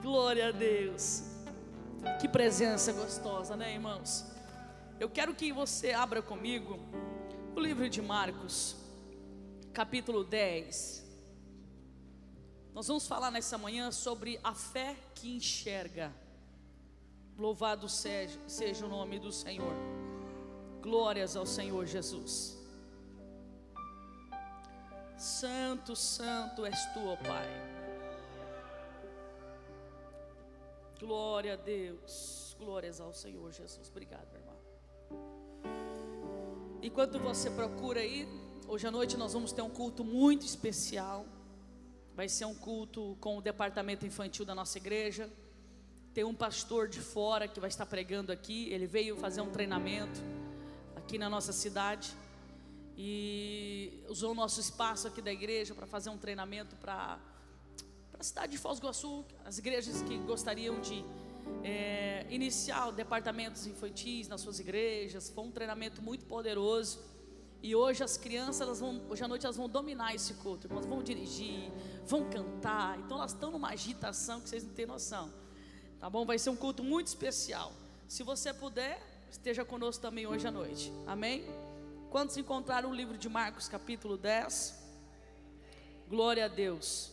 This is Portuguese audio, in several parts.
Glória a Deus. Que presença gostosa, né, irmãos? Eu quero que você abra comigo o livro de Marcos, capítulo 10. Nós vamos falar nessa manhã sobre a fé que enxerga. Louvado seja o nome do Senhor. Glórias ao Senhor Jesus. Santo, santo és tu, ó Pai. Glória a Deus. Glórias ao Senhor Jesus. Obrigado, meu irmão. Enquanto você procura aí, hoje à noite nós vamos ter um culto muito especial. Vai ser um culto com o departamento infantil da nossa igreja. Tem um pastor de fora que vai estar pregando aqui. Ele veio fazer um treinamento aqui na nossa cidade e usou o nosso espaço aqui da igreja para fazer um treinamento para a cidade de Foz do Iguaçu, as igrejas que gostariam de iniciar departamentos infantis nas suas igrejas. Foi um treinamento muito poderoso. E hoje as crianças, hoje à noite elas vão dominar esse culto. Elas vão dirigir, vão cantar. Então elas estão numa agitação que vocês não têm noção. Tá bom? Vai ser um culto muito especial. Se você puder, esteja conosco também hoje à noite. Amém? Quantos encontraram o livro de Marcos, capítulo 10? Glória a Deus.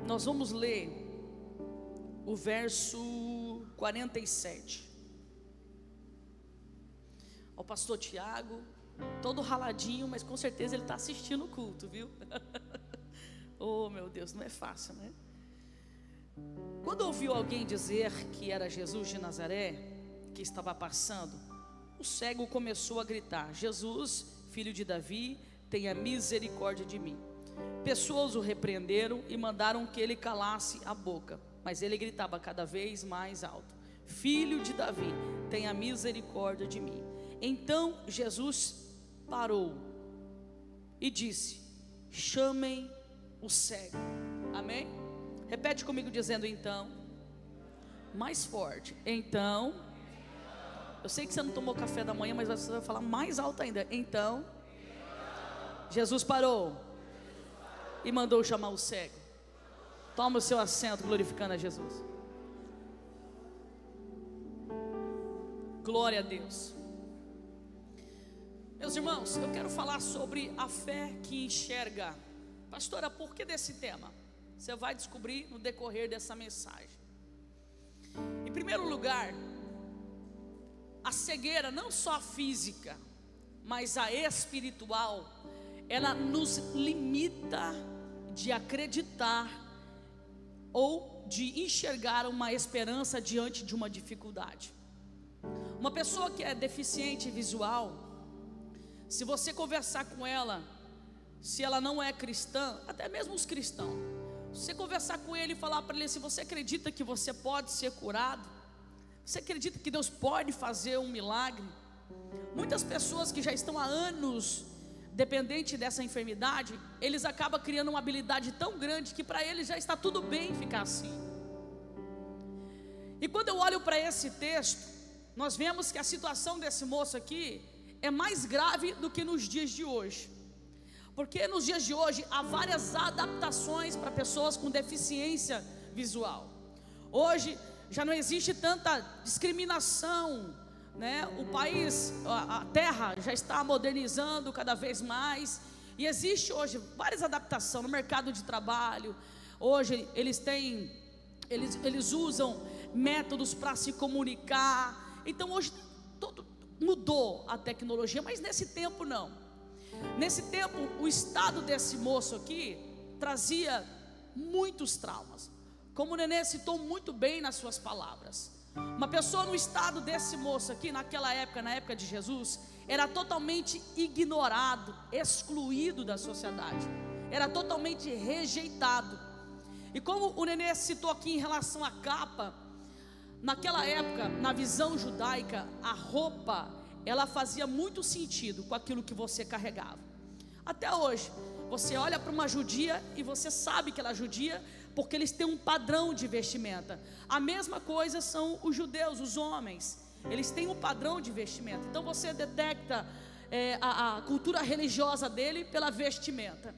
Nós vamos ler o verso 47. O pastor Tiago, todo raladinho, mas com certeza ele está assistindo o culto, viu? Oh, meu Deus, não é fácil, né? Quando ouviu alguém dizer que era Jesus de Nazaré que estava passando, o cego começou a gritar: Jesus, filho de Davi, tenha misericórdia de mim. Pessoas o repreenderam e mandaram que ele calasse a boca, mas ele gritava cada vez mais alto: Filho de Davi, tenha misericórdia de mim. Então Jesus parou e disse: chamem o cego. Amém? Repete comigo dizendo então. Mais forte. Então. Eu sei que você não tomou café da manhã, mas você vai falar mais alto ainda. Então. Jesus parou e mandou chamar o cego. Toma o seu assento, glorificando a Jesus. Glória a Deus. Meus irmãos, eu quero falar sobre a fé que enxerga. Pastora, por que desse tema? Você vai descobrir no decorrer dessa mensagem. Em primeiro lugar, a cegueira, não só a física, mas a espiritual, ela nos limita de acreditar ou de enxergar uma esperança diante de uma dificuldade. Uma pessoa que é deficiente visual, se você conversar com ela, se ela não é cristã, até mesmo os cristãos, se você conversar com ele e falar para ele: se você acredita que você pode ser curado, você acredita que Deus pode fazer um milagre? Muitas pessoas que já estão há anos dependentes dessa enfermidade, eles acabam criando uma habilidade tão grande que para eles já está tudo bem ficar assim. E quando eu olho para esse texto, nós vemos que a situação desse moço aqui é mais grave do que nos dias de hoje. Porque nos dias de hoje há várias adaptações para pessoas com deficiência visual. Hoje já não existe tanta discriminação, né? O país, a terra já está modernizando cada vez mais. E existe hoje várias adaptações no mercado de trabalho. Hoje eles usam métodos para se comunicar. Então hoje todo mudou a tecnologia, mas nesse tempo não. Nesse tempo, o estado desse moço aqui trazia muitos traumas. Como o Nenê citou muito bem nas suas palavras, uma pessoa no estado desse moço aqui, naquela época, na época de Jesus, era totalmente ignorado, excluído da sociedade, era totalmente rejeitado. E como o Nenê citou aqui em relação à capa, naquela época, na visão judaica, a roupa, ela fazia muito sentido com aquilo que você carregava. Até hoje, você olha para uma judia e você sabe que ela é judia, porque eles têm um padrão de vestimenta. A mesma coisa são os judeus, os homens, eles têm um padrão de vestimenta. Então você detecta a cultura religiosa dele pela vestimenta.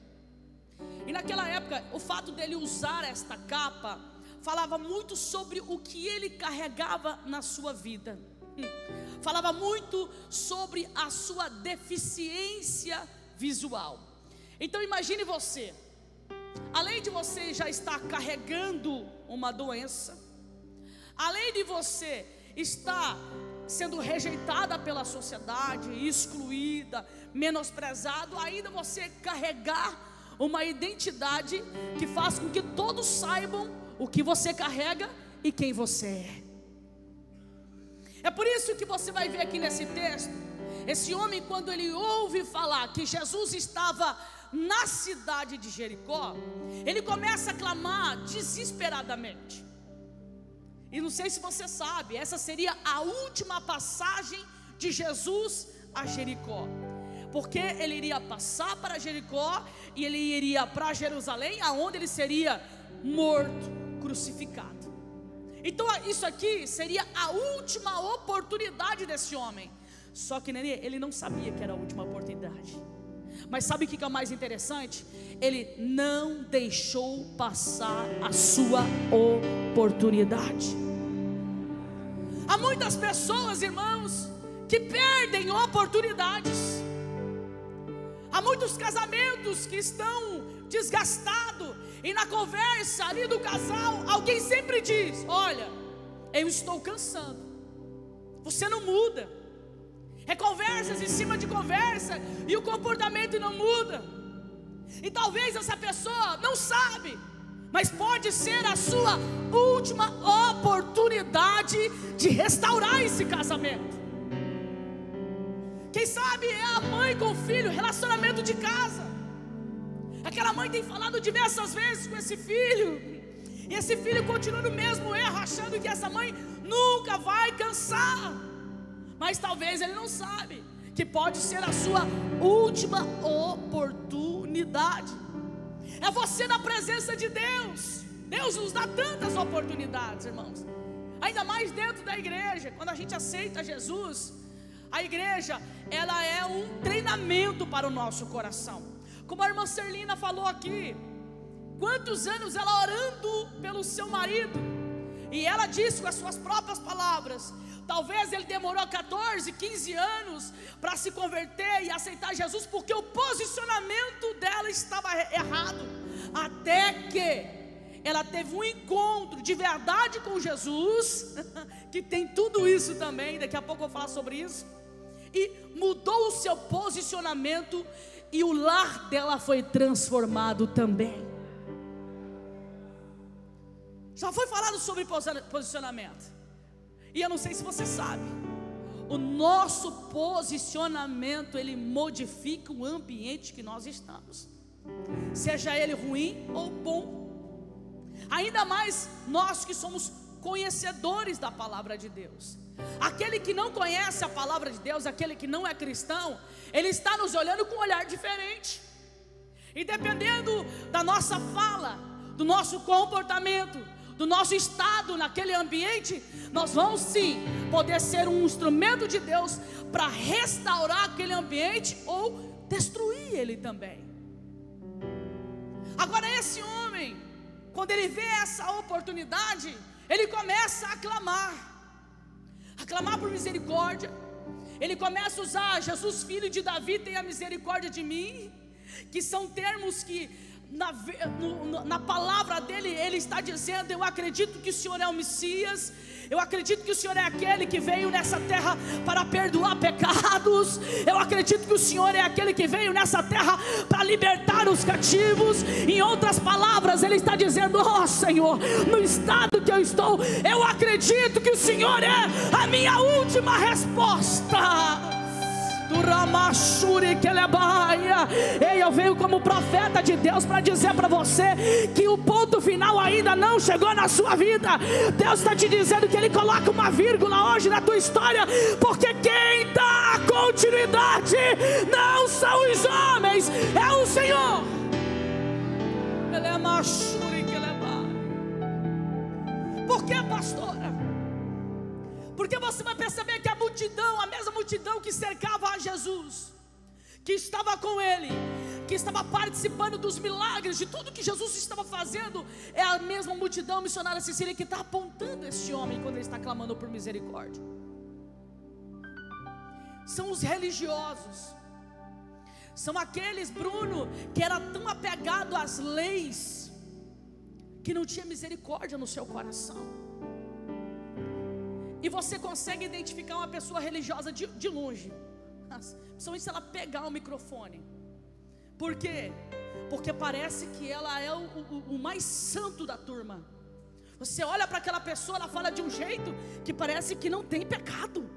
E naquela época, o fato dele usar esta capa falava muito sobre o que ele carregava na sua vida. Falava muito sobre a sua deficiência visual. Então imagine você, além de você já estar carregando uma doença, além de você estar sendo rejeitada pela sociedade, excluída, menosprezado, ainda você carregar uma identidade que faz com que todos saibam o que você carrega e quem você é. É por isso que você vai ver aqui nesse texto, esse homem, quando ele ouve falar que Jesus estava na cidade de Jericó, ele começa a clamar desesperadamente. E não sei se você sabe, essa seria a última passagem de Jesus a Jericó, porque ele iria passar para Jericó e ele iria para Jerusalém, aonde ele seria morto, crucificado. Então isso aqui seria a última oportunidade desse homem. Só que ele não sabia que era a última oportunidade. Mas sabe o que é o mais interessante? Ele não deixou passar a sua oportunidade. Há muitas pessoas, irmãos, que perdem oportunidades. Há muitos casamentos que estão desgastados, e na conversa ali do casal, alguém sempre diz: olha, eu estou cansando, você não muda. É conversas em cima de conversa, e o comportamento não muda. E talvez essa pessoa não sabe, mas pode ser a sua última oportunidade de restaurar esse casamento. Quem sabe é a mãe com o filho, relacionamento de casa. Aquela mãe tem falado diversas vezes com esse filho, e esse filho continua no mesmo erro, achando que essa mãe nunca vai cansar. Mas talvez ele não sabe que pode ser a sua última oportunidade. É você na presença de Deus. Deus nos dá tantas oportunidades, irmãos. Ainda mais dentro da igreja. Quando a gente aceita Jesus, a igreja, ela é um treinamento para o nosso coração. Como a irmã Serlina falou aqui, quantos anos ela orando pelo seu marido, e ela disse com as suas próprias palavras, talvez ele demorou 14, 15 anos para se converter e aceitar Jesus, porque o posicionamento dela estava errado, até que ela teve um encontro de verdade com Jesus, que tem tudo isso também, daqui a pouco eu vou falar sobre isso, e mudou o seu posicionamento, e o lar dela foi transformado também. Já foi falado sobre posicionamento, e eu não sei se você sabe, o nosso posicionamento, ele modifica o ambiente que nós estamos, seja ele ruim ou bom. Ainda mais nós que somos conhecedores da palavra de Deus. Aquele que não conhece a palavra de Deus, aquele que não é cristão, ele está nos olhando com um olhar diferente. E dependendo da nossa fala, do nosso comportamento, do nosso estado naquele ambiente, nós vamos sim poder ser um instrumento de Deus para restaurar aquele ambiente ou destruir ele também. Agora esse homem, quando ele vê essa oportunidade, ele começa a clamar por misericórdia. Ele começa a usar: Jesus, filho de Davi, tenha misericórdia de mim, que são termos que na palavra dele, ele está dizendo: eu acredito que o Senhor é o Messias, eu acredito que o Senhor é aquele que veio nessa terra para perdoar pecados, eu acredito que o Senhor é aquele que veio nessa terra para libertar os cativos. Em outras palavras, ele está dizendo: ó Senhor, no estado que eu estou, eu acredito que o Senhor é a minha última resposta. Ei, eu venho como profeta de Deus para dizer para você que o ponto final ainda não chegou na sua vida. Deus está te dizendo que Ele coloca uma vírgula hoje na tua história, porque quem dá a continuidade não são os homens, é o Senhor. Por que, pastora? Porque você vai perceber que a multidão, a mesma multidão que cercava a Jesus, que estava com ele, que estava participando dos milagres, de tudo que Jesus estava fazendo, é a mesma multidão missionária Cecília que está apontando este homem quando ele está clamando por misericórdia. São os religiosos, são aqueles, Bruno, que era tão apegado às leis, que não tinha misericórdia no seu coração. E você consegue identificar uma pessoa religiosa de longe, principalmente se ela pegar o microfone. Por quê? Porque parece que ela é o mais santo da turma. Você olha para aquela pessoa, ela fala de um jeito que parece que não tem pecado.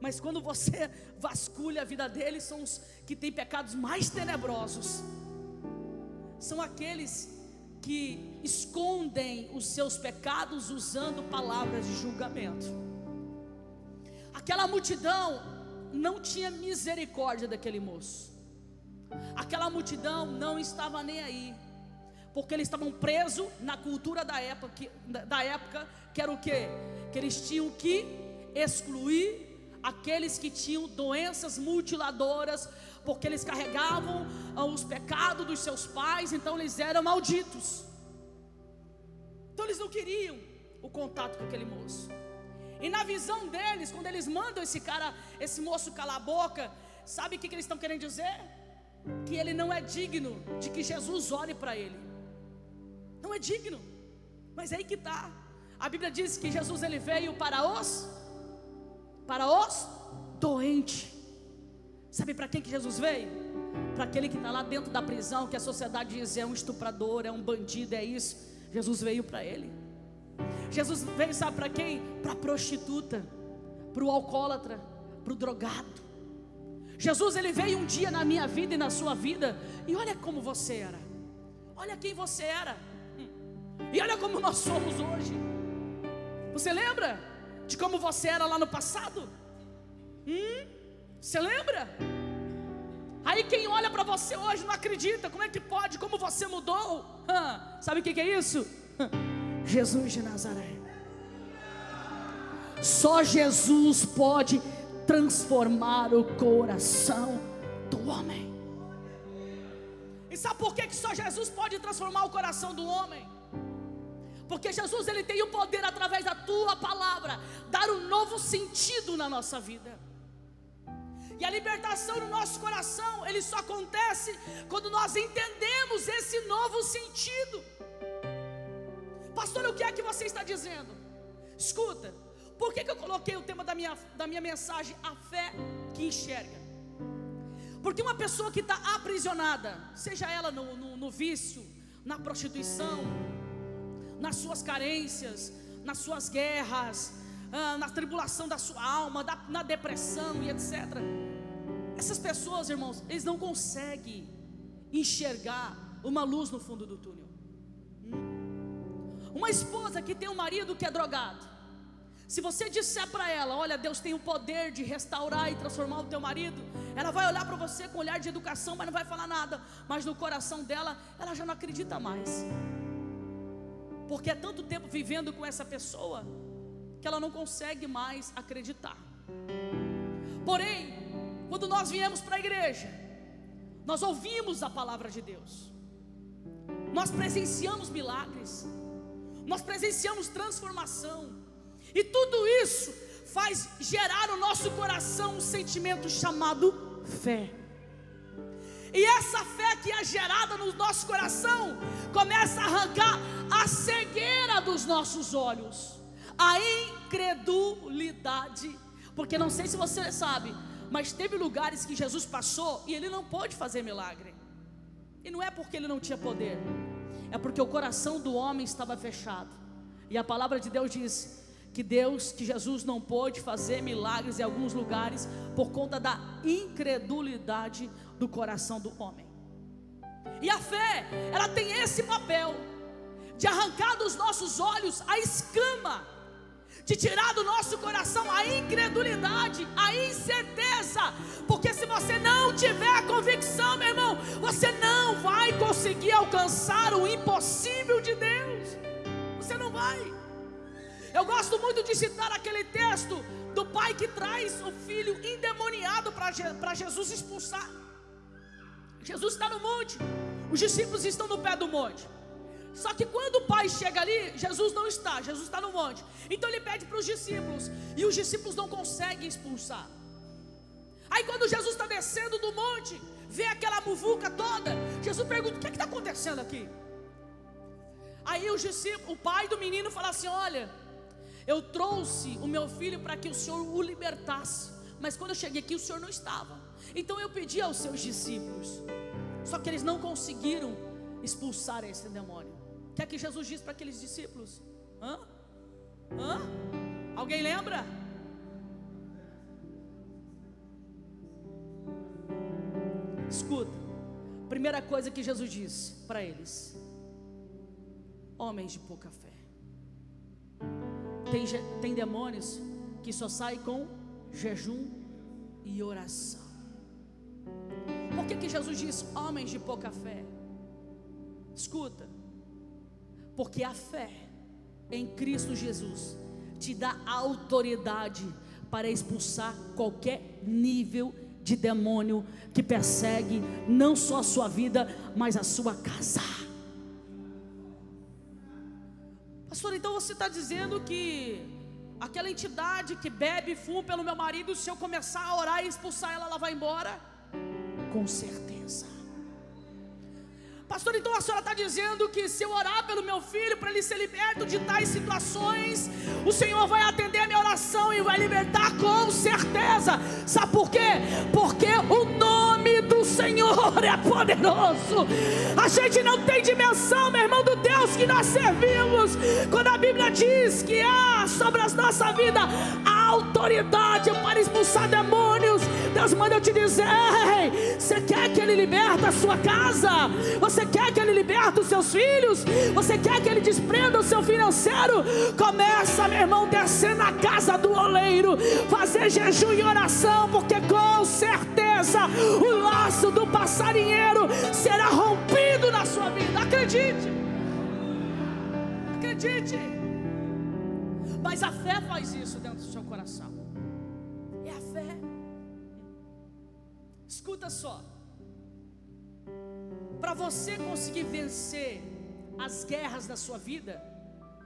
Mas quando você vasculha a vida deles, são os que têm pecados mais tenebrosos. São aqueles que escondem os seus pecados usando palavras de julgamento. Aquela multidão não tinha misericórdia daquele moço. Aquela multidão não estava nem aí, porque eles estavam presos na cultura da época, que era o quê? Que eles tinham que excluir aqueles que tinham doenças mutiladoras, porque eles carregavam os pecados dos seus pais, então eles eram malditos. Então eles não queriam o contato com aquele moço. E na visão deles, quando eles mandam esse moço calar a boca, sabe o que eles estão querendo dizer? Que ele não é digno de que Jesus ore para ele. Não é digno. Mas é aí que está. A Bíblia diz que Jesus ele veio para os doentes. Sabe para quem que Jesus veio? Para aquele que está lá dentro da prisão, que a sociedade diz é um estuprador, é um bandido, é isso. Jesus veio para ele. Jesus veio, sabe para quem? Para a prostituta, para o alcoólatra, para o drogado. Jesus ele veio um dia na minha vida e na sua vida, e olha como você era, olha quem você era, e olha como nós somos hoje. Você lembra de como você era lá no passado? Você lembra? Aí quem olha para você hoje não acredita. Como é que pode? Como você mudou? Sabe o que é isso? Jesus de Nazaré. Só Jesus pode transformar o coração do homem. E sabe por que só Jesus pode transformar o coração do homem? Porque Jesus ele tem o poder, através da tua palavra, dar um novo sentido na nossa vida. E a libertação no nosso coração, ele só acontece quando nós entendemos esse novo sentido. Pastor, o que é que você está dizendo? Escuta, por que eu coloquei o tema da minha mensagem, a fé que enxerga? Porque uma pessoa que está aprisionada, seja ela no vício, na prostituição, nas suas carências, nas suas guerras, na tribulação da sua alma, na depressão e etc. Essas pessoas, irmãos, eles não conseguem enxergar uma luz no fundo do túnel. Uma esposa que tem um marido que é drogado, se você disser para ela, olha, Deus tem o poder de restaurar e transformar o teu marido, ela vai olhar para você com um olhar de educação, mas não vai falar nada. Mas no coração dela, ela já não acredita mais, porque é tanto tempo vivendo com essa pessoa, que ela não consegue mais acreditar. Porém, quando nós viemos para a igreja, nós ouvimos a palavra de Deus, nós presenciamos milagres, nós presenciamos transformação, e tudo isso faz gerar no nosso coração um sentimento chamado fé. E essa fé que é gerada no nosso coração começa a arrancar a cegueira dos nossos olhos, a incredulidade. Porque não sei se você sabe, mas teve lugares que Jesus passou e ele não pôde fazer milagre. E não é porque ele não tinha poder, é porque o coração do homem estava fechado. E a palavra de Deus diz que Jesus não pôde fazer milagres em alguns lugares por conta da incredulidade do coração do homem. E a fé, ela tem esse papel de arrancar dos nossos olhos a escama, de tirar do nosso coração a incredulidade, a incerteza. Porque se você não tiver a convicção, meu irmão, você não vai conseguir alcançar o impossível de Deus. Você não vai. Eu gosto muito de citar aquele texto do pai que traz o filho endemoniado para Jesus expulsar. Jesus está no monte, os discípulos estão no pé do monte. Só que quando o pai chega ali, Jesus não está, Jesus está no monte. Então ele pede para os discípulos, e os discípulos não conseguem expulsar. Aí quando Jesus está descendo do monte, vê aquela muvuca toda, Jesus pergunta: o que está acontecendo aqui? Aí os discípulos, o pai do menino fala assim: olha, eu trouxe o meu filho para que o Senhor o libertasse, mas quando eu cheguei aqui o Senhor não estava. Então eu pedi aos seus discípulos, só que eles não conseguiram expulsar esse demônio. O que é que Jesus disse para aqueles discípulos? Alguém lembra? Escuta, primeira coisa que Jesus disse para eles: homens de pouca fé. Tem demônios que só saem com jejum e oração. Por que Jesus disse homens de pouca fé? Escuta, porque a fé em Cristo Jesus te dá autoridade para expulsar qualquer nível de demônio que persegue não só a sua vida, mas a sua casa. Pastor, então você está dizendo que aquela entidade que bebe e fuma pelo meu marido, se eu começar a orar e expulsar ela, ela vai embora? Com certeza. Pastor, então a senhora está dizendo que se eu orar pelo meu filho para ele ser liberto de tais situações, o Senhor vai atender a minha oração e vai libertar? Com certeza. Sabe por quê? Porque o nome do Senhor é poderoso. A gente não tem dimensão, meu irmão, do Deus que nós servimos. Quando a Bíblia diz que há sobre a nossa vida a autoridade para expulsar demônios, Deus manda eu te dizer: ei, você quer que Ele liberte a sua casa? Você quer que Ele liberte os seus filhos? Você quer que Ele desprenda o seu financeiro? Começa, meu irmão, descer na casa do oleiro, fazer jejum e oração, porque com certeza o laço do passarinheiro será rompido na sua vida. Acredite, acredite. Mas a fé faz isso dentro do seu coração. É a fé. Escuta só, para você conseguir vencer as guerras da sua vida,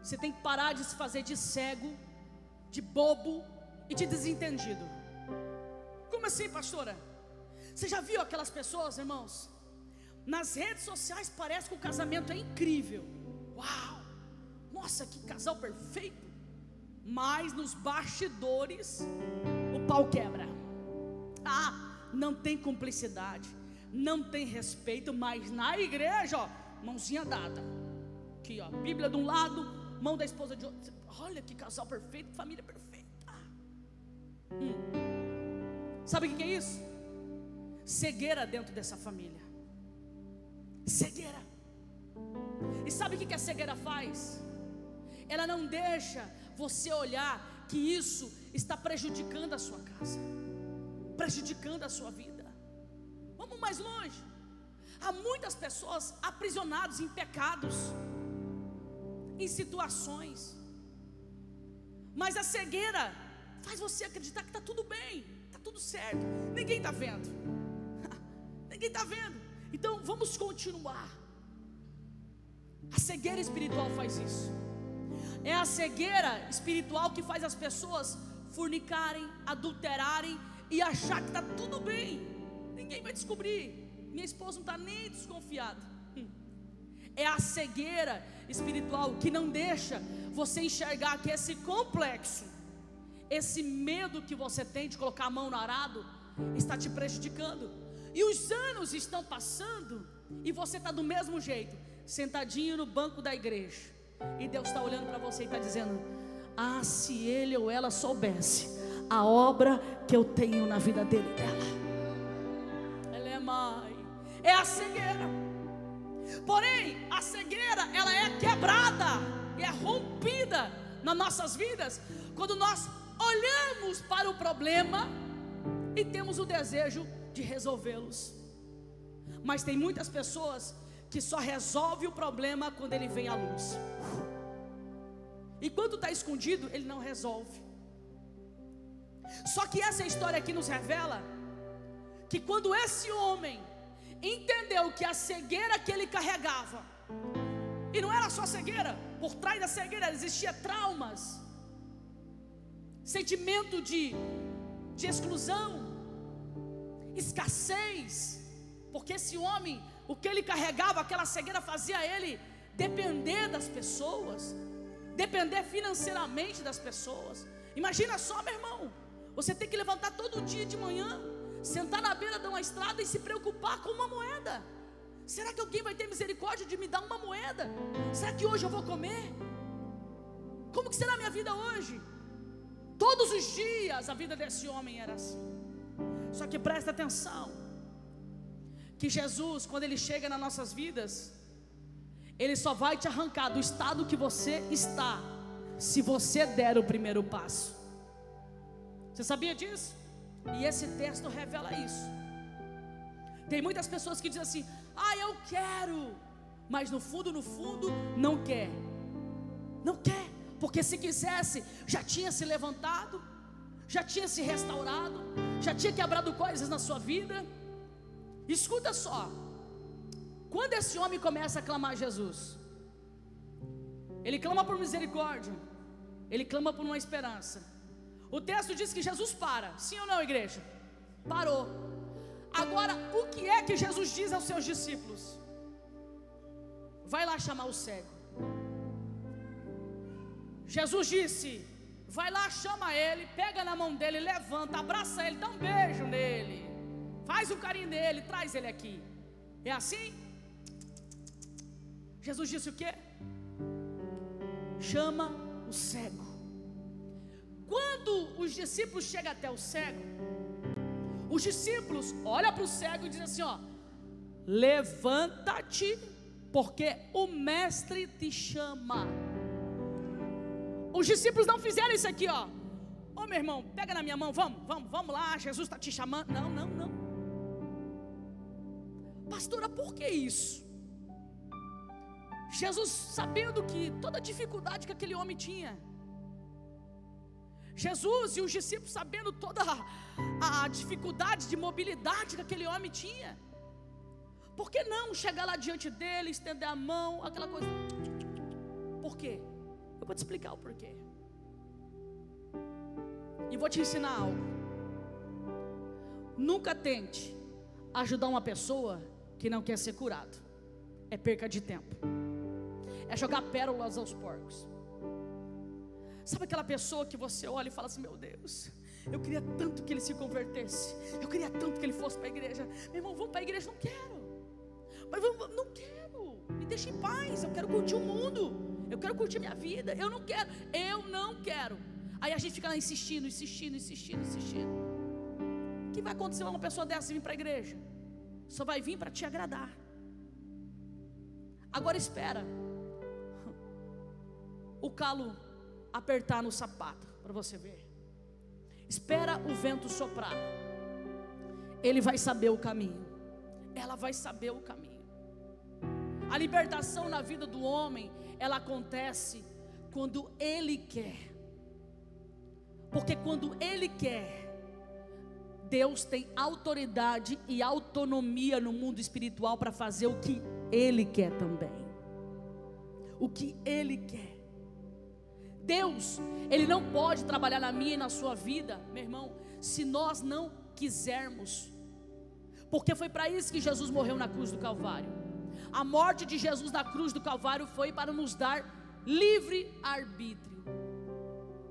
você tem que parar de se fazer de cego, de bobo e de desentendido. Como assim, pastora? Você já viu aquelas pessoas, irmãos? Nas redes sociais parece que o casamento é incrível. Uau! Nossa, que casal perfeito! Mas nos bastidores o pau quebra. Não tem cumplicidade, não tem respeito. Mas na igreja, ó, mãozinha dada. Aqui, ó, Bíblia de um lado, mão da esposa de outro. Olha que casal perfeito, família perfeita. Sabe o que é isso? Cegueira dentro dessa família. Cegueira. E sabe o que a cegueira faz? Ela não deixa você olhar que isso está prejudicando a sua casa, prejudicando a sua vida. Vamos mais longe. Há muitas pessoas aprisionadas em pecados, em situações, mas a cegueira faz você acreditar que está tudo bem, está tudo certo. Ninguém está vendo. Ninguém está vendo. Então vamos continuar. A cegueira espiritual faz isso. É a cegueira espiritual que faz as pessoas fornicarem, adulterarem e achar que está tudo bem. Ninguém vai descobrir. Minha esposa não está nem desconfiada. É a cegueira espiritual que não deixa você enxergar que esse complexo, esse medo que você tem de colocar a mão no arado, está te prejudicando. E os anos estão passando e você está do mesmo jeito, sentadinho no banco da igreja. E Deus está olhando para você e está dizendo: se ele ou ela soubesse a obra que eu tenho na vida dele e dela. Ela é mãe. É a cegueira. Porém, a cegueira, ela é quebrada, é rompida nas nossas vidas quando nós olhamos para o problema e temos o desejo de resolvê-los. Mas tem muitas pessoas que só resolve o problema quando ele vem à luz. Enquanto está escondido, ele não resolve. Só que essa história aqui nos revela que quando esse homem entendeu que a cegueira que ele carregava, e não era só cegueira, por trás da cegueira existia traumas, sentimento de exclusão, escassez, porque esse homem, o que ele carregava, aquela cegueira fazia ele depender das pessoas, depender financeiramente das pessoas. Imagina só, meu irmão, você tem que levantar todo dia de manhã, sentar na beira de uma estrada e se preocupar com uma moeda. Será que alguém vai ter misericórdia de me dar uma moeda? Será que hoje eu vou comer? Como que será a minha vida hoje? Todos os dias a vida desse homem era assim. Só que presta atenção, que Jesus, quando Ele chega nas nossas vidas, Ele só vai te arrancar do estado que você está, se você der o primeiro passo. Você sabia disso? E esse texto revela isso. Tem muitas pessoas que dizem assim: ah, eu quero, mas no fundo, não quer. Não quer, porque se quisesse, já tinha se levantado, já tinha se restaurado, já tinha quebrado coisas na sua vida. Escuta só, quando esse homem começa a clamar a Jesus, ele clama por misericórdia, ele clama por uma esperança. O texto diz que Jesus para, sim ou não, igreja? Parou. Agora, o que é que Jesus diz aos seus discípulos? Vai lá chamar o cego. Jesus disse: vai lá, chama ele, pega na mão dele, levanta, abraça ele, dá um beijo nele, faz um carinho nele, traz ele aqui. É assim? Jesus disse o quê? Chama o cego. Quando os discípulos chegam até o cego, os discípulos olham para o cego e dizem assim: ó, levanta-te, porque o mestre te chama. Os discípulos não fizeram isso aqui, ó. Ô meu irmão, pega na minha mão, vamos lá, Jesus está te chamando. Não. Pastora, por que isso? Jesus sabendo que toda a dificuldade que aquele homem tinha, Jesus e os discípulos sabendo toda a dificuldade de mobilidade que aquele homem tinha, por que não chegar lá diante dele, estender a mão, aquela coisa? Por quê? Eu vou te explicar o porquê. E vou te ensinar algo. Nunca tente ajudar uma pessoa que não quer ser curado. É perca de tempo. É jogar pérolas aos porcos. Sabe aquela pessoa que você olha e fala assim: meu Deus, eu queria tanto que ele se convertesse, eu queria tanto que ele fosse para a igreja. Meu irmão, vamos para a igreja? Não quero. Mas não quero, me deixa em paz, eu quero curtir o mundo, eu quero curtir minha vida, eu não quero. Aí a gente fica lá insistindo. O que vai acontecer com uma pessoa dessa vir para a igreja? Só vai vir para te agradar. Agora espera o calo apertar no sapato, para você ver. Espera o vento soprar. Ele vai saber o caminho, ela vai saber o caminho. A libertação na vida do homem, ela acontece quando ele quer. Porque quando ele quer, Deus tem autoridade e autonomia no mundo espiritual para fazer o que ele quer também. O que ele quer. Deus, ele não pode trabalhar na minha e na sua vida, meu irmão, se nós não quisermos. Porque foi para isso que Jesus morreu na cruz do Calvário. A morte de Jesus na cruz do Calvário foi para nos dar livre arbítrio.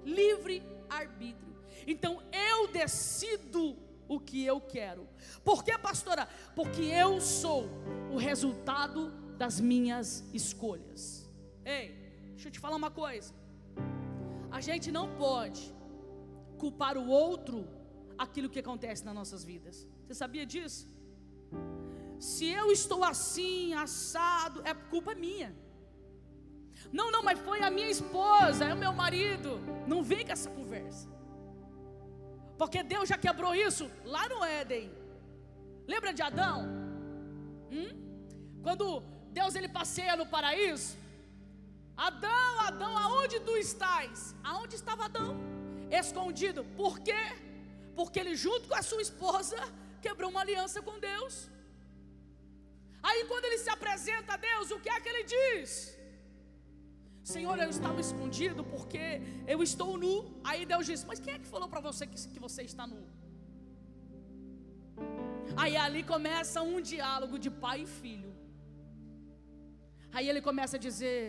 Livre arbítrio. Então eu decido o que eu quero. Por que, pastora? Porque eu sou o resultado das minhas escolhas. Ei, deixa eu te falar uma coisa. A gente não pode culpar o outro aquilo que acontece nas nossas vidas. Você sabia disso? Se eu estou assim, assado, é culpa minha. Não, mas foi a minha esposa, é o meu marido. Não vem com essa conversa. Porque Deus já quebrou isso lá no Éden. Lembra de Adão? Quando Deus ele passeia no paraíso, Adão, aonde aonde tu estás? Aonde estava Adão? Escondido. Por quê? Porque ele, junto com a sua esposa, quebrou uma aliança com Deus. Aí quando ele se apresenta a Deus, o que é que ele diz? Senhor, eu estava escondido porque eu estou nu. Aí Deus diz, mas quem é que falou para você que você está nu? Aí ali começa um diálogo de pai e filho. Aí ele começa a dizer,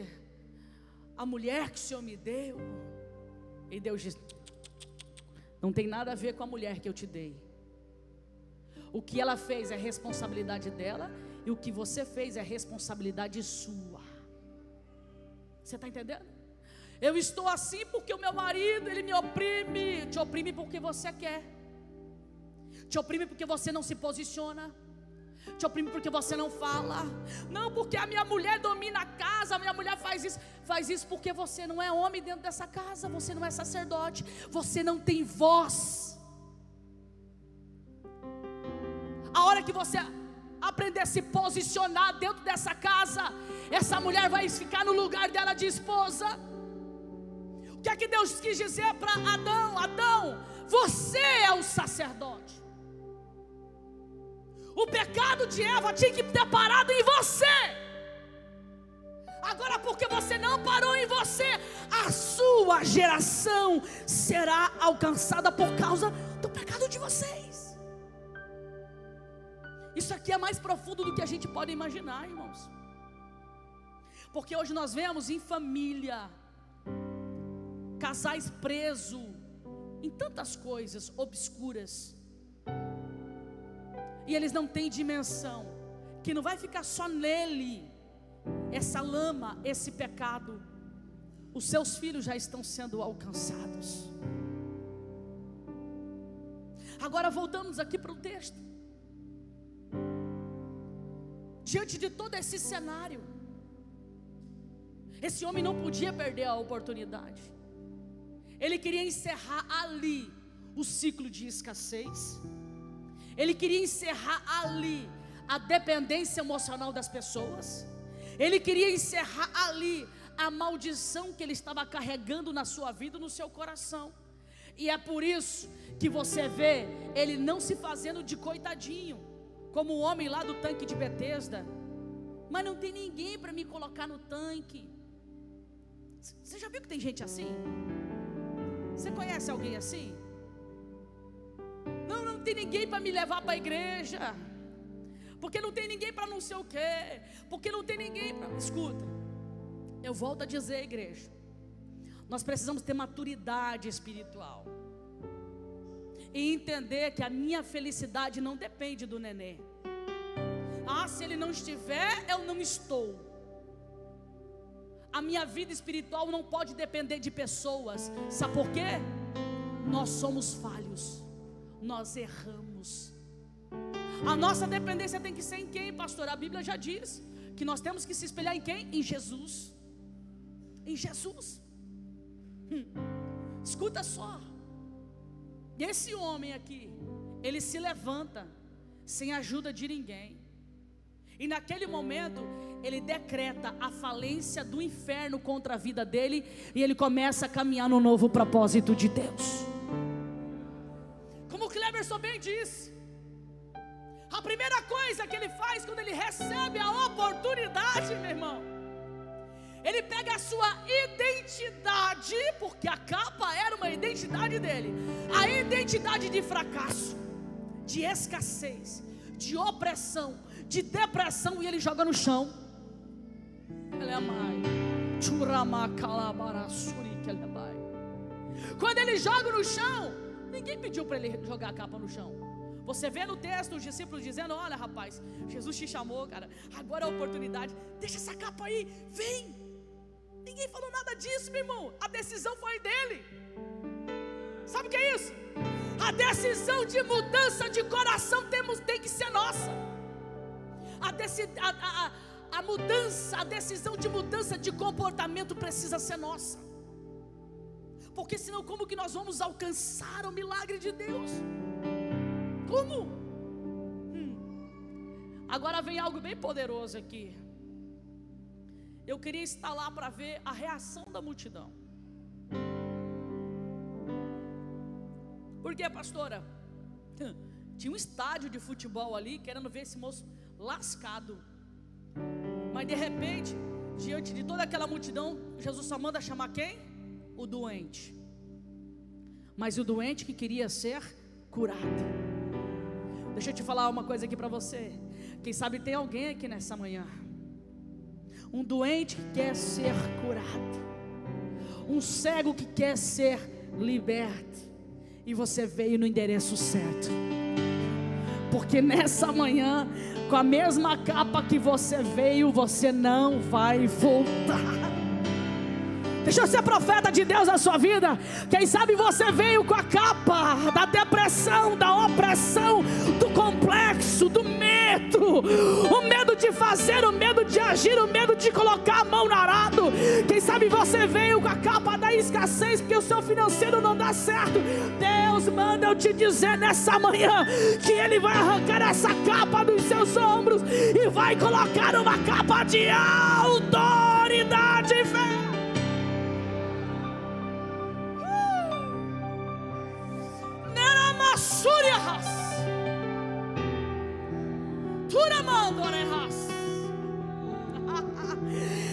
a mulher que o Senhor me deu. E Deus diz, não tem nada a ver com a mulher que eu te dei. O que ela fez é responsabilidade dela, e o que você fez é responsabilidade sua. Você está entendendo? Eu estou assim porque o meu marido, ele me oprime. Te oprime porque você quer. Te oprime porque você não se posiciona. Te oprime porque você não fala. Não, porque a minha mulher domina a casa, a minha mulher faz isso. Faz isso porque você não é homem dentro dessa casa. Você não é sacerdote. Você não tem voz. A hora que você aprender a se posicionar dentro dessa casa, essa mulher vai ficar no lugar dela de esposa. O que é que Deus quis dizer para Adão? Adão, você é o sacerdote. O pecado de Eva tinha que ter parado em você. Agora, porque você não parou em você, a sua geração será alcançada por causa do pecado de vocês. Isso aqui é mais profundo do que a gente pode imaginar, irmãos. Porque hoje nós vemos em família casais presos em tantas coisas obscuras, e eles não têm dimensão que não vai ficar só nele essa lama, esse pecado. Os seus filhos já estão sendo alcançados. Agora voltamos aqui para o texto. Diante de todo esse cenário, esse homem não podia perder a oportunidade. Ele queria encerrar ali o ciclo de escassez. Ele queria encerrar ali a dependência emocional das pessoas. Ele queria encerrar ali a maldição que ele estava carregando na sua vida, no seu coração. E é por isso que você vê ele não se fazendo de coitadinho, como o homem lá do tanque de Betesda. Mas não tem ninguém para me colocar no tanque. Você já viu que tem gente assim? Você conhece alguém assim? Não tem ninguém para me levar para a igreja, porque não tem ninguém para não sei o quê, porque não tem ninguém para... Escuta, eu volto a dizer, igreja, nós precisamos ter maturidade espiritual e entender que a minha felicidade não depende do nenê. Ah, se ele não estiver, eu não estou. A minha vida espiritual não pode depender de pessoas. Sabe por quê? Nós somos falhos, nós erramos. A nossa dependência tem que ser em quem, pastor? A Bíblia já diz que nós temos que se espelhar em quem? Em Jesus. Em Jesus. Escuta só. Esse homem aqui, ele se levanta sem ajuda de ninguém. E naquele momento, ele decreta a falência do inferno contra a vida dele, e ele começa a caminhar no novo propósito de Deus. Como o Cleberson bem disse, a primeira coisa que ele faz quando ele recebe a oportunidade, meu irmão, ele pega a sua identidade, porque a capa era uma identidade dele, a identidade de fracasso, de escassez, de opressão, de depressão, e ele joga no chão. Quando ele joga no chão, ninguém pediu para ele jogar a capa no chão. Você vê no texto os discípulos dizendo: olha, rapaz, Jesus te chamou, cara, agora é a oportunidade, deixa essa capa aí, vem. Ninguém falou nada disso, meu irmão. A decisão foi dele. Sabe o que é isso? A decisão de mudança de coração tem que ser nossa. A mudança, a decisão de mudança de comportamento precisa ser nossa. Porque senão como que nós vamos alcançar o milagre de Deus? Como? Agora vem algo bem poderoso aqui. Eu queria estar lá para ver a reação da multidão. Por quê, pastora? Tinha um estádio de futebol ali, querendo ver esse moço lascado. Mas de repente, diante de toda aquela multidão, Jesus só manda chamar quem? O doente. Mas o doente que queria ser curado. Deixa eu te falar uma coisa aqui para você. Quem sabe tem alguém aqui nessa manhã, um doente que quer ser curado, um cego que quer ser liberto, e você veio no endereço certo. Porque nessa manhã, com a mesma capa que você veio, você não vai voltar. Deixa eu ser profeta de Deus na sua vida. Quem sabe você veio com a capa da depressão, da opressão, do complexo, do medo. O medo de fazer, o medo de agir, o medo de colocar a mão no arado. Quem sabe você veio com a capa da escassez, porque o seu financeiro não dá certo. Deus manda eu te dizer nessa manhã que Ele vai arrancar essa capa dos seus ombros e vai colocar uma capa de autoridade e fé.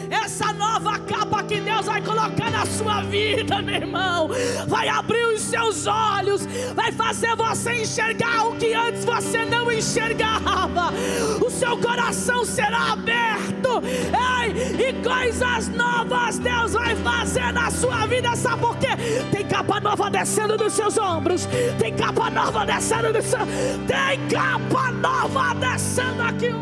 Essa nova capa que Deus vai colocar na sua vida, meu irmão, vai abrir os seus olhos, vai fazer você enxergar o que antes você não enxergava. O seu coração será aberto. Ei, e coisas novas Deus vai fazer na sua vida. Sabe por quê? Tem capa nova descendo dos seus ombros. Tem capa nova descendo do seu... Tem capa nova descendo aqui.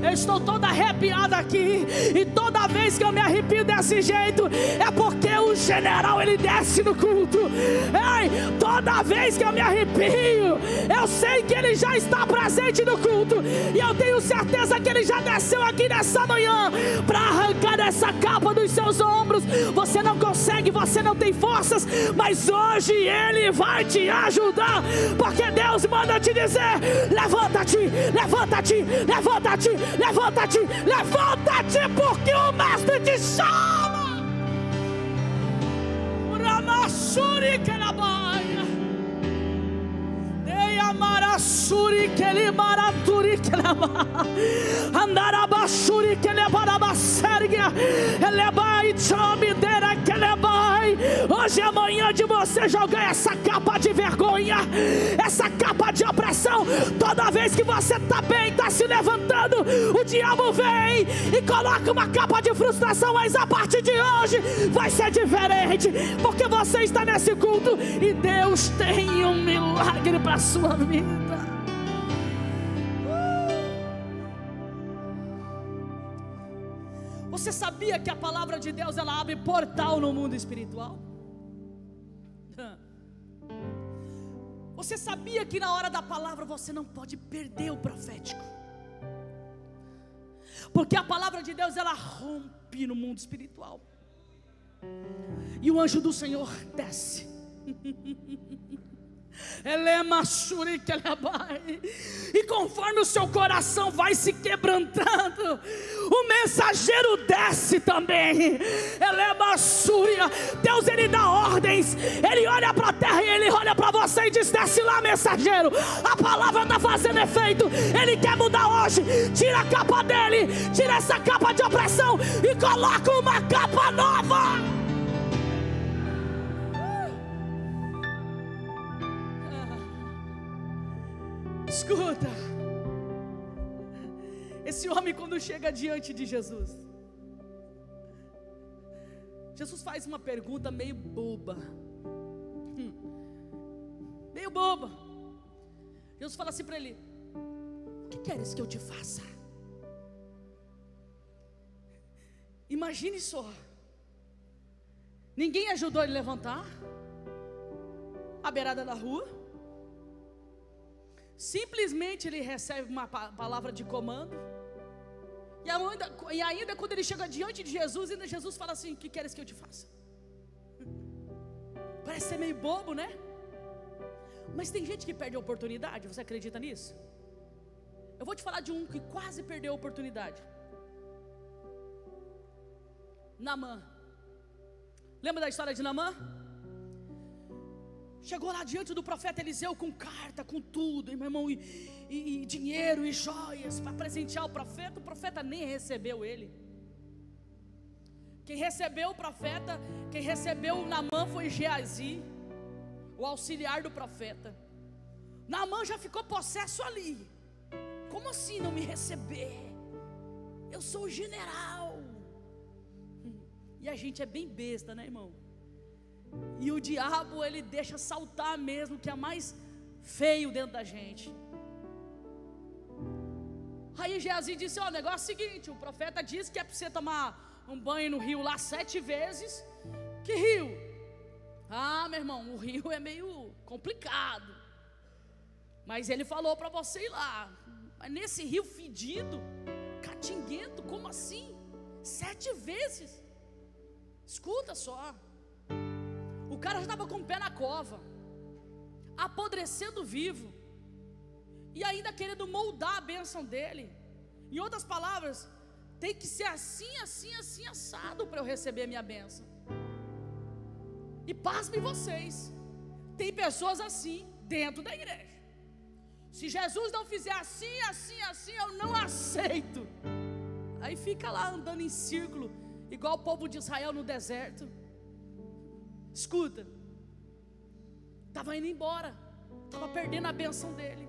Eu estou toda arrepiada aqui, e toda vez que eu me arrepio desse jeito, é porque o general ele desce no culto. Ei, toda vez que eu me arrepio, eu sei que ele já está presente no culto, e eu tenho certeza que ele já desceu aqui nessa manhã para arrancar essa capa dos seus ombros. Você não consegue, você não tem forças, mas hoje ele vai te ajudar, porque Deus manda te dizer: levanta-te, levanta-te, levanta-te, levanta-te, levanta-te, porque o mestre te chama. Uramassuri kelabaia, Dei amarassuri kelimaraturi kelaba, Andarabashuri kelebarabassergia, Elebai chamidera kelebai. Hoje é manhã de você jogar essa capa de vergonha, essa capa de opressão. Toda vez que você está bem, está se levantando, o diabo vem e coloca uma capa de frustração. Mas a partir de hoje vai ser diferente, porque você está nesse culto e Deus tem um milagre para a sua vida. Você sabia que a palavra de Deus ela abre portal no mundo espiritual? Você sabia que na hora da palavra você não pode perder o profético? Porque a palavra de Deus ela rompe no mundo espiritual, e o anjo do Senhor desce. E conforme o seu coração vai se quebrantando, o mensageiro desce também. Deus ele dá ordens, ele olha para a terra e ele olha para você e diz: desce lá, mensageiro, a palavra está fazendo efeito. Ele quer mudar hoje. Tira a capa dele, tira essa capa de opressão e coloca uma capa nova. Escuta, esse homem quando chega diante de Jesus, Jesus faz uma pergunta meio boba, meio boba. Jesus fala assim para ele: o que queres que eu te faça? Imagine só, ninguém ajudou ele a levantar à beirada da rua. Simplesmente ele recebe uma palavra de comando. E ainda quando ele chega diante de Jesus, ainda Jesus fala assim: o que queres que eu te faça? Parece ser meio bobo, né? Mas tem gente que perde a oportunidade. Você acredita nisso? Eu vou te falar de um que quase perdeu a oportunidade. Naamã. Lembra da história de Naamã? Chegou lá diante do profeta Eliseu com carta, com tudo, meu irmão, e dinheiro e joias para presentear o profeta nem recebeu ele. Quem recebeu o profeta, quem recebeu Naamã foi Geazi, o auxiliar do profeta. Naamã já ficou possesso ali. Como assim não me receber? Eu sou o general. E a gente é bem besta, né, irmão? E o diabo, ele deixa saltar mesmo, que é mais feio dentro da gente. Aí Geazi disse: ó, o negócio é o seguinte, o profeta disse que é para você tomar um banho no rio lá 7 vezes. Que rio? Ah, meu irmão, o rio é meio complicado, mas ele falou para você ir lá. Mas nesse rio fedido, catinguento, como assim? 7 vezes. Escuta só. O cara já estava com o pé na cova, apodrecendo vivo, e ainda querendo moldar a bênção dele. Em outras palavras, tem que ser assim, assim, assim, assado para eu receber a minha bênção. E pasmem vocês, tem pessoas assim dentro da igreja. Se Jesus não fizer assim, assim, assim, eu não aceito. Aí fica lá andando em círculo, igual o povo de Israel no deserto. Escuta, estava indo embora, estava perdendo a bênção dele.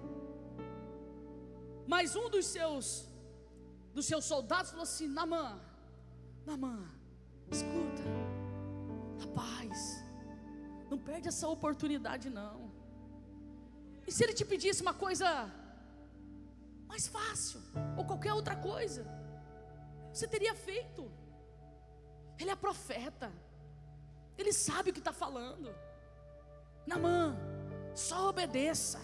Mas um dos seus soldados falou assim: Naamã, escuta, rapaz, não perde essa oportunidade não. E se ele te pedisse uma coisa mais fácil, ou qualquer outra coisa, você teria feito. Ele é profeta, ele sabe o que está falando. Naamã, só obedeça.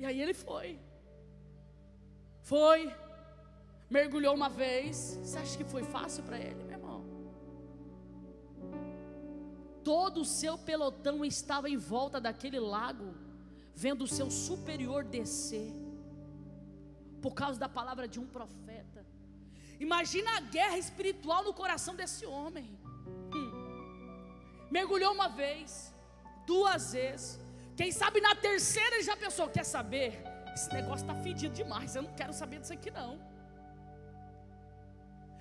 E aí ele foi, mergulhou uma vez. Você acha que foi fácil para ele, meu irmão? Todo o seu pelotão estava em volta daquele lago, vendo o seu superior descer, por causa da palavra de um profeta. Imagina a guerra espiritual no coração desse homem. Mergulhou uma vez, 2 vezes, quem sabe na terceira ele já pensou: quer saber? Esse negócio está fedido demais, eu não quero saber disso aqui não.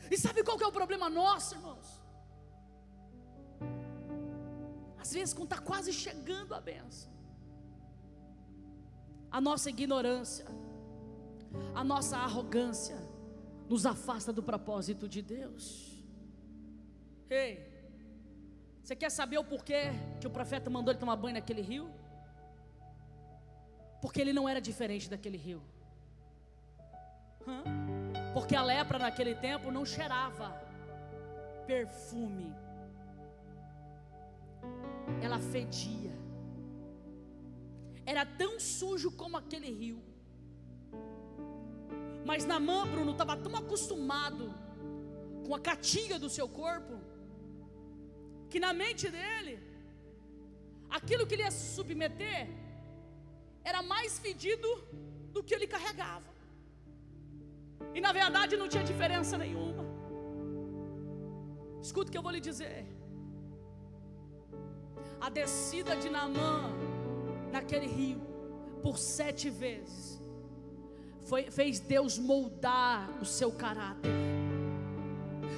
E sabe qual que é o problema nosso, irmãos? Às vezes quando está quase chegando a bênção, a nossa ignorância, a nossa arrogância nos afasta do propósito de Deus. Ei, você quer saber o porquê que o profeta mandou ele tomar banho naquele rio? Porque ele não era diferente daquele rio. Porque a lepra naquele tempo não cheirava perfume, ela fedia. Era tão sujo como aquele rio. Mas Naamã, Bruno, estava tão acostumado com a caatinga do seu corpo, que na mente dele, aquilo que ele ia se submeter era mais fedido do que ele carregava. E na verdade não tinha diferença nenhuma. Escuta o que eu vou lhe dizer. A descida de Naamã naquele rio por 7 vezes fez Deus moldar o seu caráter.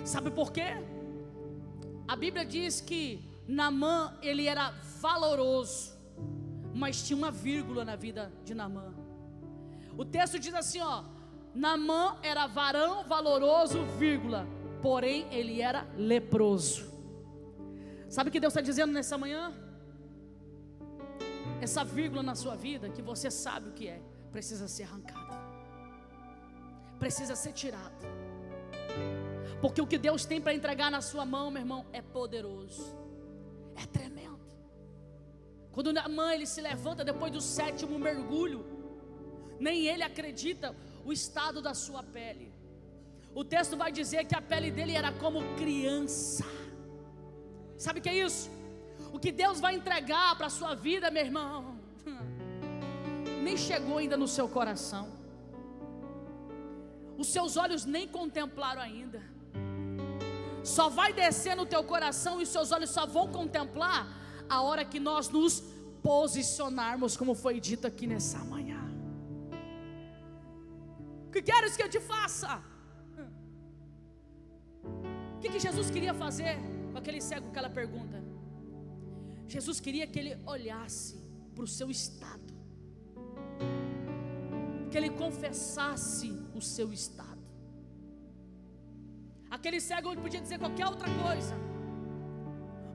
Sabe por quê? A Bíblia diz que Naamã, ele era valoroso, mas tinha uma vírgula na vida de Naamã. O texto diz assim, ó: Naamã era varão valoroso, vírgula, porém ele era leproso. Sabe o que Deus está dizendo nessa manhã? Essa vírgula na sua vida, que você sabe o que é, precisa ser arrancada, precisa ser tirada. Porque o que Deus tem para entregar na sua mão, meu irmão, é poderoso, é tremendo. Quando Naamã ele se levanta depois do 7º mergulho, nem ele acredita o estado da sua pele. O texto vai dizer que a pele dele era como criança. Sabe o que é isso? O que Deus vai entregar para a sua vida, meu irmão, nem chegou ainda no seu coração. Os seus olhos nem contemplaram ainda. só vai descer no teu coração e os seus olhos só vão contemplar a hora que nós nos posicionarmos, como foi dito aqui nessa manhã. O que queres que eu te faça? O que Jesus queria fazer com aquele cego, com aquela pergunta? Jesus queria que ele olhasse para o seu estado, que ele confessasse o seu estado. Aquele cego ele podia dizer qualquer outra coisa,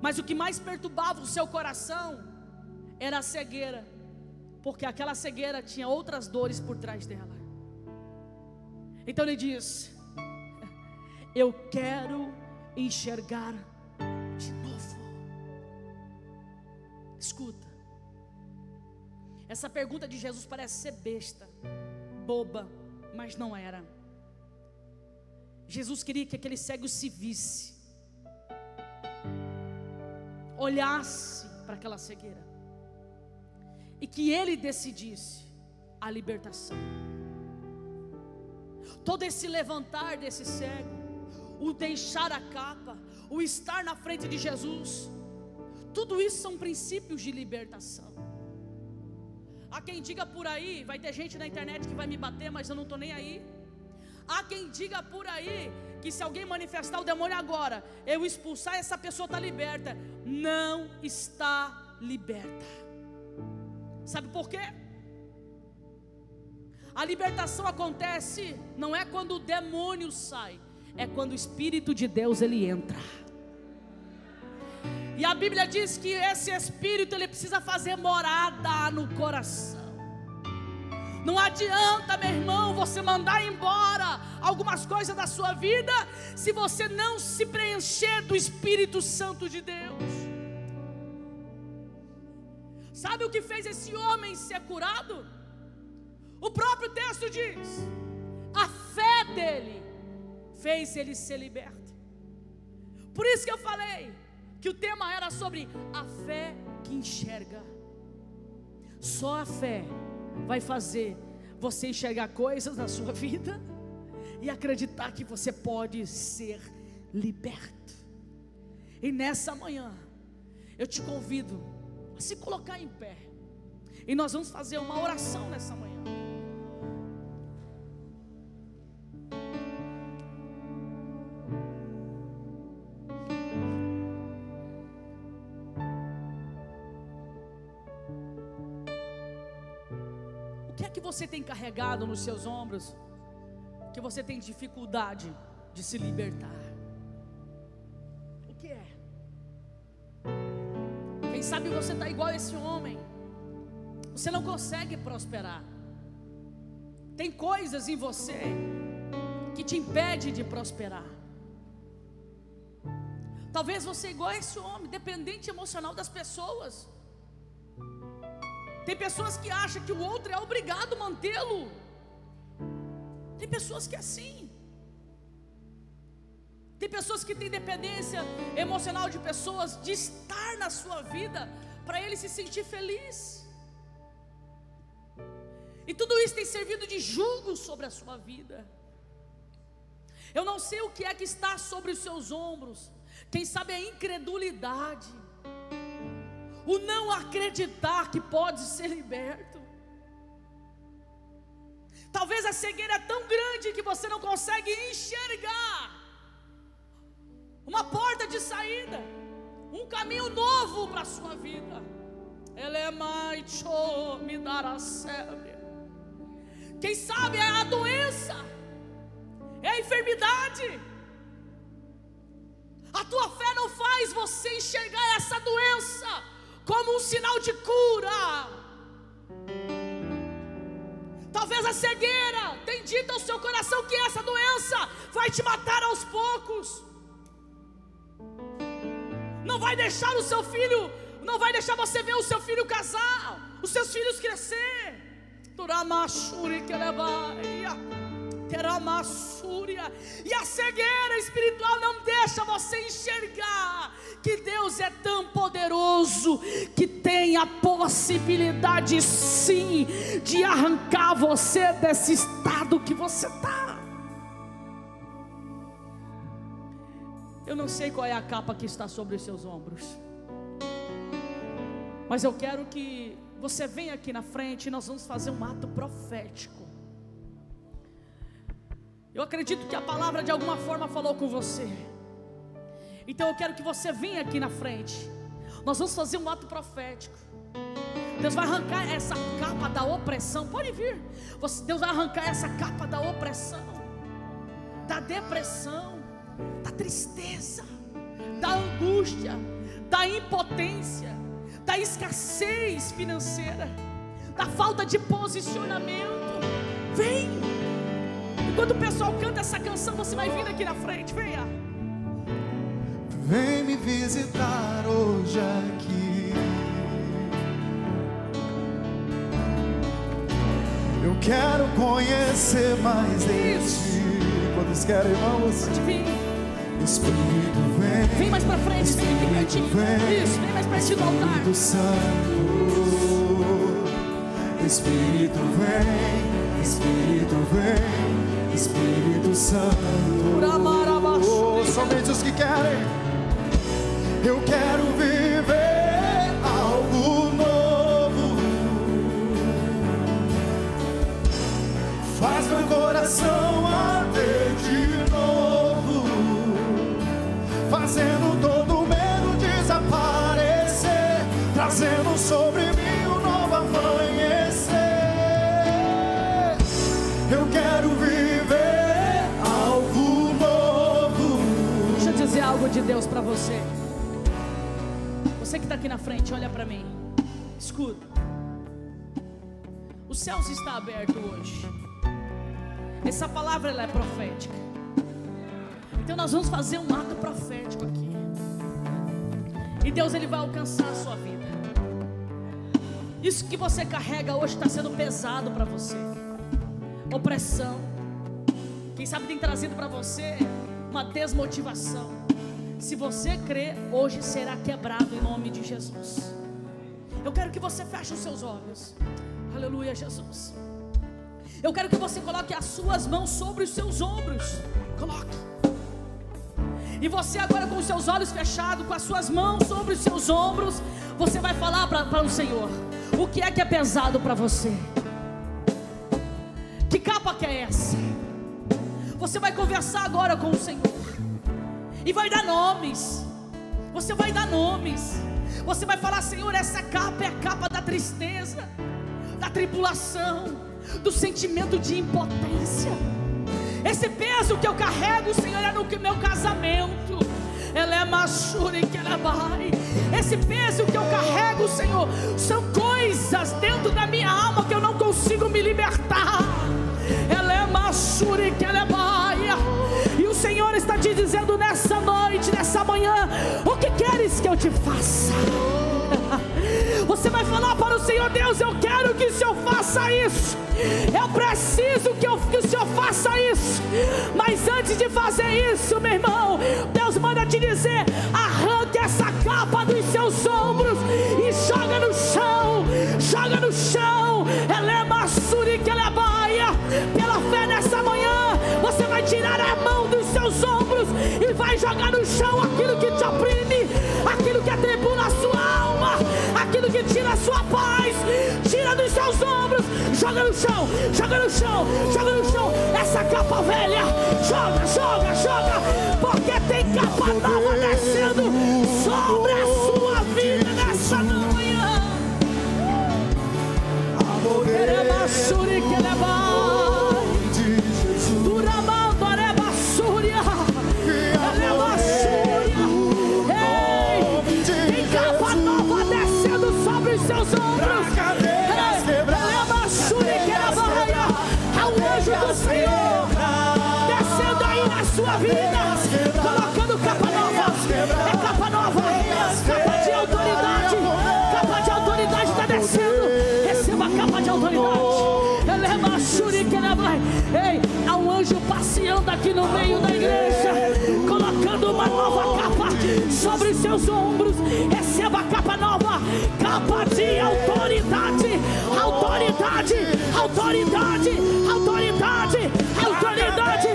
mas o que mais perturbava o seu coração era a cegueira, porque aquela cegueira tinha outras dores por trás dela. Então ele diz: eu quero enxergar de novo. Escuta, essa pergunta de Jesus parece ser besta, boba, mas não era. Jesus queria que aquele cego se visse, olhasse para aquela cegueira, e que ele decidisse a libertação. Todo esse levantar desse cego, o deixar a capa, o estar na frente de Jesus, tudo isso são princípios de libertação. Há quem diga por aí, vai ter gente na internet que vai me bater, mas eu não estou nem aí. Há quem diga por aí que se alguém manifestar o demônio agora, eu expulsar, essa pessoa está liberta. Não está liberta. Sabe por quê? A libertação acontece não é quando o demônio sai, é quando o Espírito de Deus ele entra. E a Bíblia diz que esse Espírito ele precisa fazer morada no coração. Não adianta, meu irmão, você mandar embora algumas coisas da sua vida se você não se preencher do Espírito Santo de Deus. Sabe o que fez esse homem ser curado? O próprio texto diz: a fé dele fez ele ser liberto. Por isso que eu falei que o tema era sobre a fé que enxerga. Só a fé vai fazer você enxergar coisas na sua vida e acreditar que você pode ser liberto. E nessa manhã eu te convido a se colocar em pé, e nós vamos fazer uma oração nessa manhã. O que é que você tem carregado nos seus ombros, que você tem dificuldade de se libertar? O que é? Quem sabe você está igual a esse homem, você não consegue prosperar. Tem coisas em você que te impede de prosperar. Talvez você é igual a esse homem, dependente emocional das pessoas. Tem pessoas que acham que o outro é obrigado a mantê-lo. Tem pessoas que é assim. Tem pessoas que têm dependência emocional de pessoas, de estar na sua vida, para ele se sentir feliz. E tudo isso tem servido de jugo sobre a sua vida. Eu não sei o que é que está sobre os seus ombros. Quem sabe a incredulidade, o não acreditar que pode ser liberto. Talvez a cegueira é tão grande que você não consegue enxergar uma porta de saída, um caminho novo para a sua vida. Ele é mais me dará sempre. Quem sabe é a doença, é a enfermidade. A tua fé não faz você enxergar essa doença como um sinal de cura. Talvez a cegueira tenha dito ao seu coração que essa doença vai te matar aos poucos. Não vai deixar o seu filho, não vai deixar você ver o seu filho casar, os seus filhos crescer. E a cegueira espiritual não deixa você enxergar que Deus é tão poderoso, que tem a possibilidade sim de arrancar você desse estado que você está. Eu não sei qual é a capa que está sobre os seus ombros, mas eu quero que você venha aqui na frente e nós vamos fazer um ato profético. Eu acredito que a palavra de alguma forma falou com você. Então eu quero que você venha aqui na frente. Nós vamos fazer um ato profético. Deus vai arrancar essa capa da opressão. Pode vir. Deus vai arrancar essa capa da opressão, da depressão, da tristeza, da angústia, da impotência, da escassez financeira, da falta de posicionamento. Vem. Enquanto o pessoal canta essa canção, você vai vir aqui na frente. Venha. Vem me visitar hoje aqui. Eu quero conhecer mais de ti. Quantos querem, irmãos? Pode vir. Espírito, vem. Vem mais pra frente, vem aqui pertinho. Isso, vem mais pertinho do altar. Espírito Santo. Espírito, vem. Espírito, vem. Espírito Santo. Somente os que querem. Eu quero viver algo novo. Faz meu coração arder de novo, fazendo todo medo desaparecer, trazendo sobre mim um novo amanhecer. Eu quero viver algo novo. Deixa eu dizer algo de Deus para você. Você que está aqui na frente, olha para mim. Escuta. Os céus estão abertos hoje. Essa palavra ela é profética. Então nós vamos fazer um ato profético aqui. E Deus ele vai alcançar a sua vida. Isso que você carrega hoje está sendo pesado para você. Opressão. Quem sabe tem trazido para você uma desmotivação. Se você crer, hoje será quebrado em nome de Jesus. Eu quero que você feche os seus olhos. Aleluia, Jesus. Eu quero que você coloque as suas mãos sobre os seus ombros. Coloque. E você agora com os seus olhos fechados, com as suas mãos sobre os seus ombros, você vai falar para o Senhor. O que é pesado para você? Que capa que é essa? Você vai conversar agora com o Senhor. E vai dar nomes. Você vai dar nomes. Você vai falar: Senhor, essa capa é a capa da tristeza, da tribulação, do sentimento de impotência. Esse peso que eu carrego, Senhor, é no meu casamento. Ela é machura que ela vai. Esse peso que eu carrego, Senhor, são coisas dentro da minha alma que eu não consigo me libertar. Ela é machura que ela vai. E o Senhor está te dizendo nessa noite, nessa manhã: o que queres que eu te faça? Você vai falar para o Senhor: Deus, eu quero que o Senhor faça isso. Eu preciso que o Senhor faça isso. Mas antes de fazer isso, meu irmão, Deus manda te dizer: arranque essa capa dos seus ombros e joga no chão. Joga no chão. Ela é maçuri que ela é baia. Pela fé nessa manhã, você vai tirar a mão dos seus ombros e vai jogar no chão aquilo que te oprime, aquilo que atribula a sua alma, aquilo que tira a sua paz. Tira dos seus ombros. Joga no chão, joga no chão, joga no chão. Essa capa velha, joga, joga, joga. Porque tem capa nova descendo sobre a sua vida nessa manhã. Queremos suri que levar. Duramando areba súria. Eleva súria. Ei, tem capa nova descendo sobre os seus ombros. Eleva súria que levar. É o anjo do Senhor descendo aí na sua vida, colocando capa nova. É capa nova, capa de autoridade. Capa de autoridade está descendo. Receba a capa de autoridade. Eleva súria que levar. Ei, há um anjo passeando aqui no meio da igreja, colocando uma nova capa sobre os seus ombros. Receba a capa nova, capa de autoridade, autoridade, autoridade, autoridade, autoridade.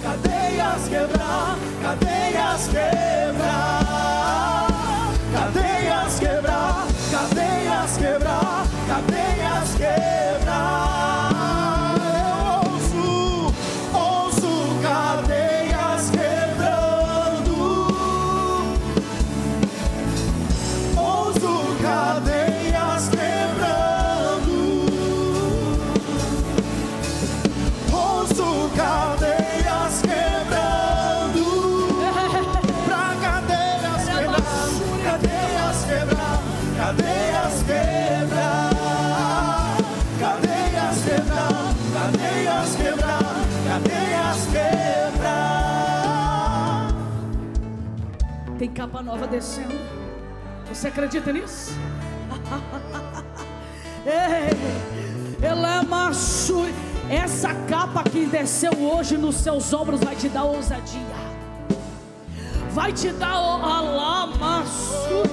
Cadeias quebrar, cadeias cadeias quebrar, cadeias quebrar, cadeias quebrar, cadeias quebrar. Eu ouço cadeias quebrando, ouço cadeias quebrando, ouço cadeias quebrando, pra cadeias quebrar, cadeias quebrar, cadeias quebrar, cadeias quebrar, cadeias quebrar, cadeias quebrar. Tem capa nova descendo. Você acredita nisso? Ela é macho. Essa capa que desceu hoje nos seus ombros vai te dar ousadia. Vai te dar alamaço.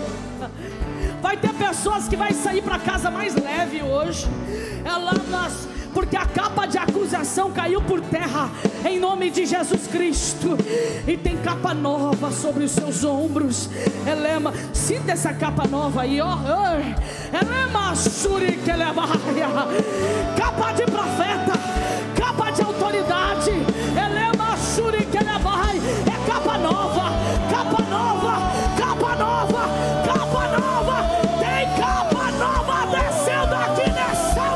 Vai ter pessoas que vai sair para casa mais leve hoje. Porque a capa de acusação caiu por terra em nome de Jesus Cristo. E tem capa nova sobre os seus ombros. Sinta essa capa nova aí, ó. Capa de profeta, capa de autoridade. É capa nova, capa nova, capa nova, capa nova. Tem capa nova descendo aqui nessa.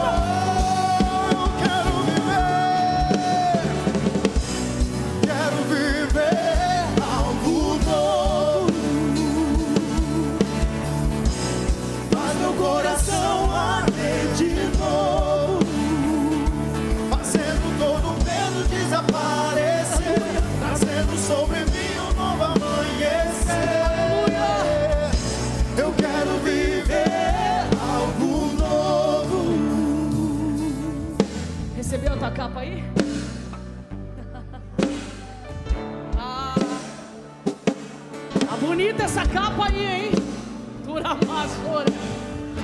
Eu quero viver algo novo. Faz meu coração arder de novo, fazendo todo medo desaparecer, trazendo sobre mim um novo amanhecer. Eu quero viver algo novo. Recebeu a tua capa aí? Tá bonita essa capa aí, hein? Duramasora.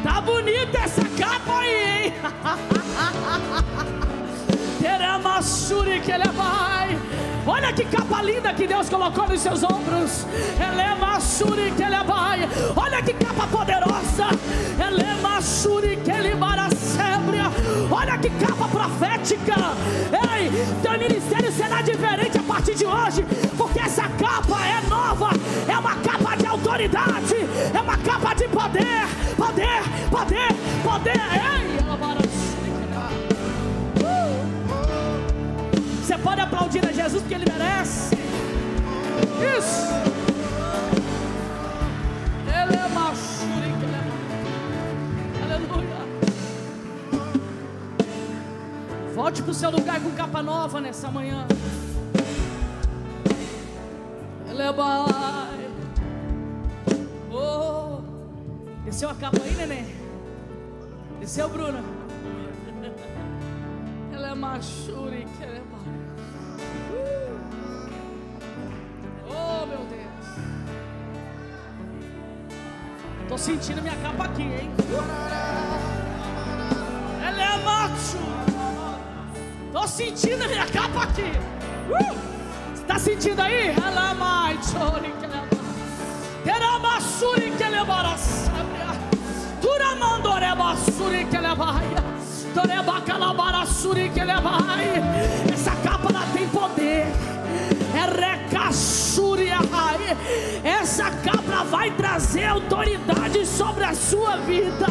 Tá bonita essa capa aí, hein? Teramassuri que ele vai. Olha que capa linda que Deus colocou nos seus ombros. Elemassuri que ele vai. Olha que capa poderosa. Elemassuri que ele baracébria. Olha que capa profética. Ei, teu ministério será diferente a partir de hoje, porque essa capa é nova. É uma capa de autoridade. É uma capa de poder. Poder, poder, poder. Ei, ela baracébria. Você pode aplaudir a Jesus porque Ele merece. Isso. Ele é machuri, aleluia. Volte para o seu lugar com capa nova nessa manhã. Ele é bai. Oh. Desceu a capa aí, neném? Desceu, Bruna? Ele é machuri, que ele é bai. Oh, meu Deus. Tô sentindo minha capa aqui, hein? Ela é macho. Tô sentindo a minha capa aqui. Você tá sentindo aí? Ela é macho. Teramassuri que ele baracabra. Turamandore bassuri que ele vai. Torebacalabarassuri que ele vai. Essa capa ela tem poder. Essa capa vai trazer autoridade sobre a sua vida.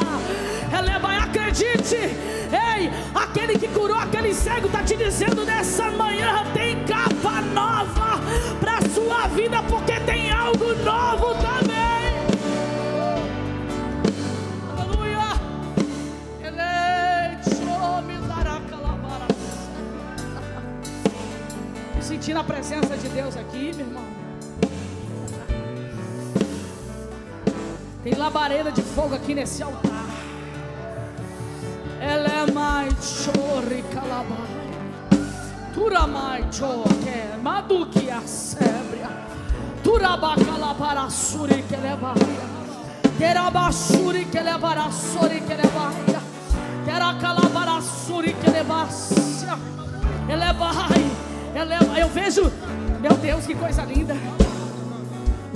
Ela vai, acredite. Ei, aquele que curou aquele cego está te dizendo nessa manhã: tem capa nova para a sua vida, porque tem algo novo também. Aleluia. Sentindo a presença de Deus aqui, meu irmão. Tem labareda de fogo aqui nesse altar. Ela é mais chore calabai. Tura mais choque, maduki a sebria. Tura bacalabara suri que levaia. Terabashuri que levará suri que levaia. Teracalabara suri que levaia. Eu vejo, meu Deus, que coisa linda.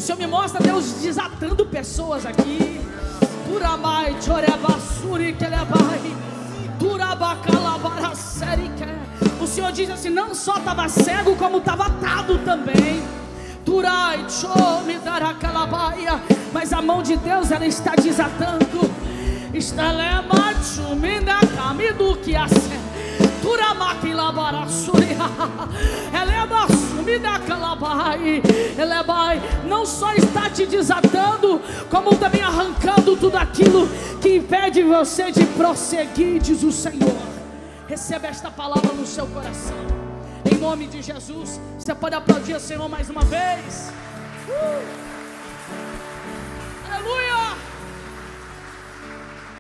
O Senhor me mostra Deus desatando pessoas aqui. Turamai, chorebasuri, kelebai. Turabacalabaraseri, que o Senhor diz assim: não só estava cego, como estava atado também. Turai, me dará calabaia. Mas a mão de Deus, ela está desatando. Estalema, chumina, camido que a não só está te desatando, como também arrancando tudo aquilo que impede você de prosseguir, diz o Senhor. Receba esta palavra no seu coração, em nome de Jesus. Você pode aplaudir o Senhor mais uma vez. Aleluia.